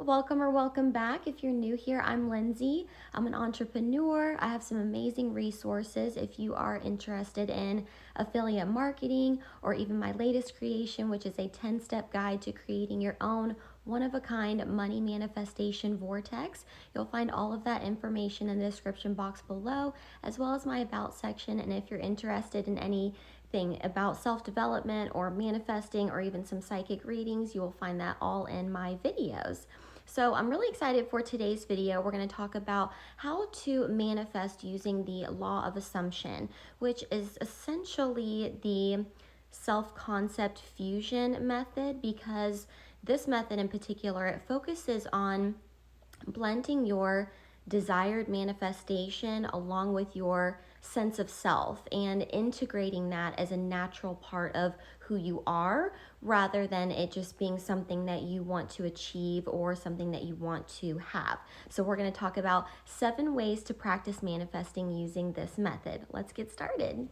welcome or welcome back. If you're new here, I'm Lindsay. I'm an entrepreneur. I have some amazing resources if you are interested in affiliate marketing or even my latest creation, which is a 10-step guide to creating your own one-of-a-kind money manifestation vortex. You'll find all of that information in the description box below, as well as my about section. And if you're interested in anything about self-development or manifesting or even some psychic readings, you will find that all in my videos. So I'm really excited for today's video. We're going to talk about how to manifest using the law of assumption, which is essentially the self-concept fusion method, because this method in particular, it focuses on blending your desired manifestation along with your sense of self and integrating that as a natural part of who you are, rather than it just being something that you want to achieve or something that you want to have. So we're going to talk about 7 ways to practice manifesting using this method. Let's get started.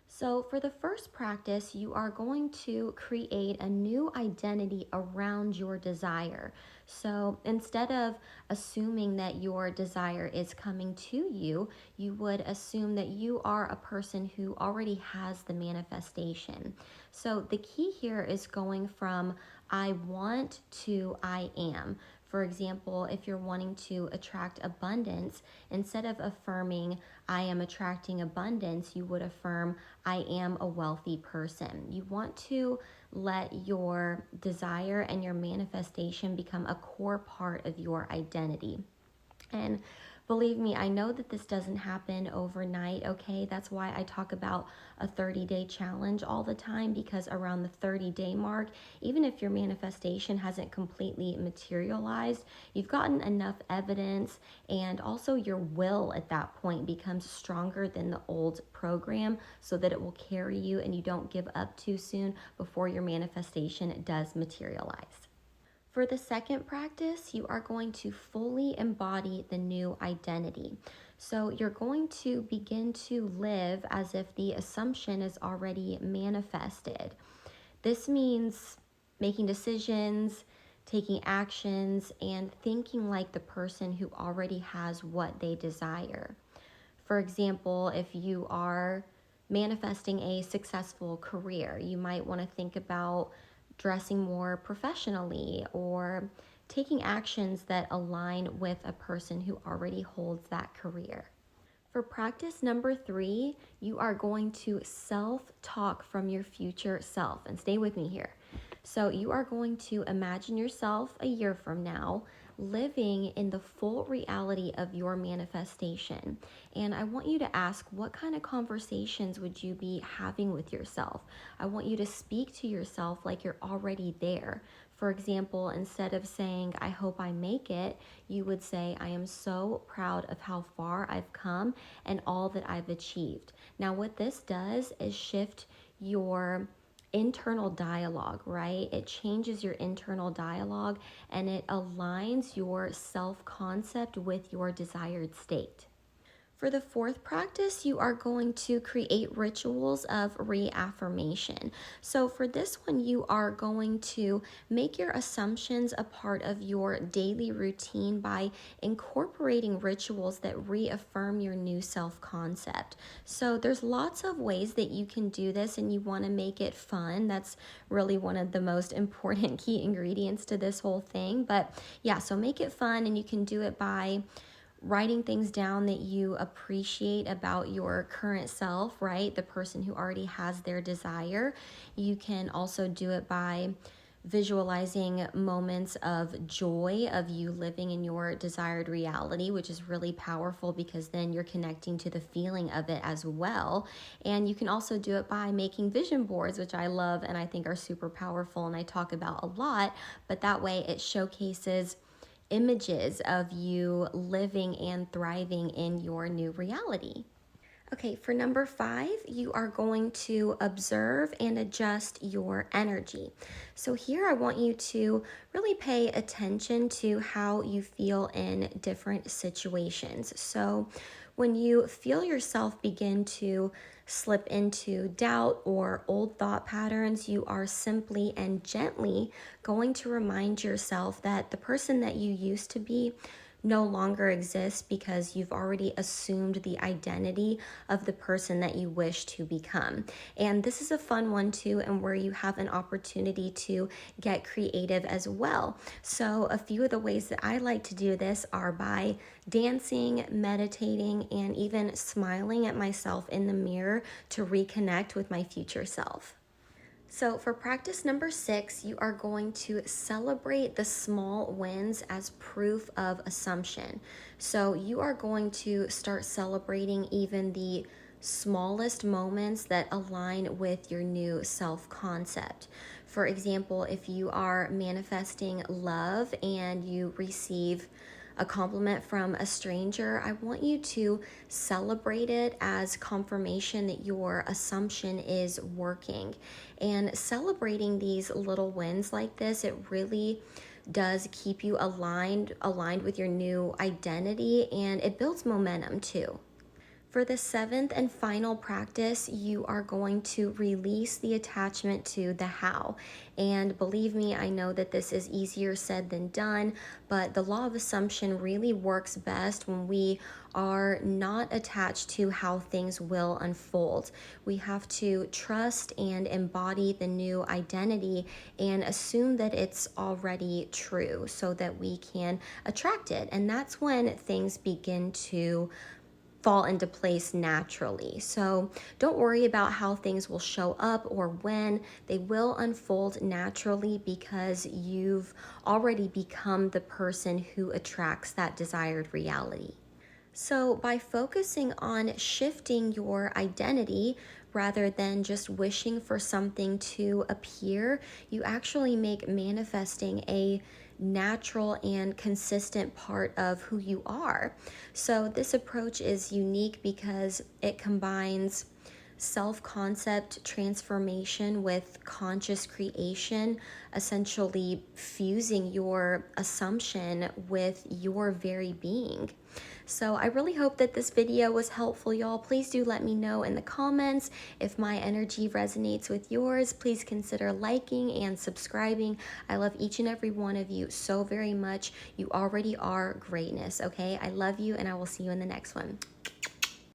So for the first practice, you are going to create a new identity around your desire. So instead of assuming that your desire is coming to you, you would assume that you are a person who already has the manifestation. So the key here is going from I want to I am. For example, if you're wanting to attract abundance, instead of affirming, I am attracting abundance, you would affirm, I am a wealthy person. You want to let your desire and your manifestation become a core part of your identity. And believe me, I know that this doesn't happen overnight, okay? That's why I talk about a 30-day challenge all the time, because around the 30-day mark, even if your manifestation hasn't completely materialized, you've gotten enough evidence, and also your will at that point becomes stronger than the old program, so that it will carry you and you don't give up too soon before your manifestation does materialize. For the second practice, you are going to fully embody the new identity. So you're going to begin to live as if the assumption is already manifested. This means making decisions, taking actions, and thinking like the person who already has what they desire. For example, if you are manifesting a successful career, you might want to think about dressing more professionally or taking actions that align with a person who already holds that career. For practice number 3, you are going to self-talk from your future self. And stay with me here. So you are going to imagine yourself a year from now living in the full reality of your manifestation. And I want you to ask, what kind of conversations would you be having with yourself? I want you to speak to yourself like you're already there. For example, instead of saying, I hope I make it, you would say, I am so proud of how far I've come and all that I've achieved. Now, what this does is shift your internal dialogue, right? It changes your internal dialogue and it aligns your self-concept with your desired state. For the fourth practice, you are going to create rituals of reaffirmation. So for this one, you are going to make your assumptions a part of your daily routine by incorporating rituals that reaffirm your new self-concept. So there's lots of ways that you can do this, and you want to make it fun. That's really one of the most important key ingredients to this whole thing. But yeah, so make it fun, and you can do it by writing things down that you appreciate about your current self, right? The person who already has their desire. You can also do it by visualizing moments of joy of you living in your desired reality, which is really powerful because then you're connecting to the feeling of it as well. And you can also do it by making vision boards, which I love and I think are super powerful and I talk about a lot, but that way it showcases images of you living and thriving in your new reality. Okay, for number 5, you are going to observe and adjust your energy. So, here I want you to really pay attention to how you feel in different situations. So, when you feel yourself begin to slip into doubt or old thought patterns, you are simply and gently going to remind yourself that the person that you used to be no longer exists because you've already assumed the identity of the person that you wish to become. And this is a fun one too, and where you have an opportunity to get creative as well. So, a few of the ways that I like to do this are by dancing, meditating, and even smiling at myself in the mirror to reconnect with my future self. So, for practice number 6, you are going to celebrate the small wins as proof of assumption. So, you are going to start celebrating even the smallest moments that align with your new self concept. For example, if you are manifesting love and you receive a compliment from a stranger, I want you to celebrate it as confirmation that your assumption is working. And celebrating these little wins like this, it really does keep you aligned with your new identity, and it builds momentum too. For the 7th and final practice, you are going to release the attachment to the how. And believe me, I know that this is easier said than done, but the law of assumption really works best when we are not attached to how things will unfold. We have to trust and embody the new identity and assume that it's already true so that we can attract it. And that's when things begin to fall into place naturally. So don't worry about how things will show up or when. They will unfold naturally because you've already become the person who attracts that desired reality. So, by focusing on shifting your identity rather than just wishing for something to appear, you actually make manifesting a natural and consistent part of who you are. So, this approach is unique because it combines self concept transformation with conscious creation, essentially fusing your assumption with your very being. So I really hope that this video was helpful, y'all. Please do let me know in the comments if my energy resonates with yours. Please consider liking and subscribing. I love each and every one of you so very much. You already are greatness, okay? I love you, and I will see you in the next one.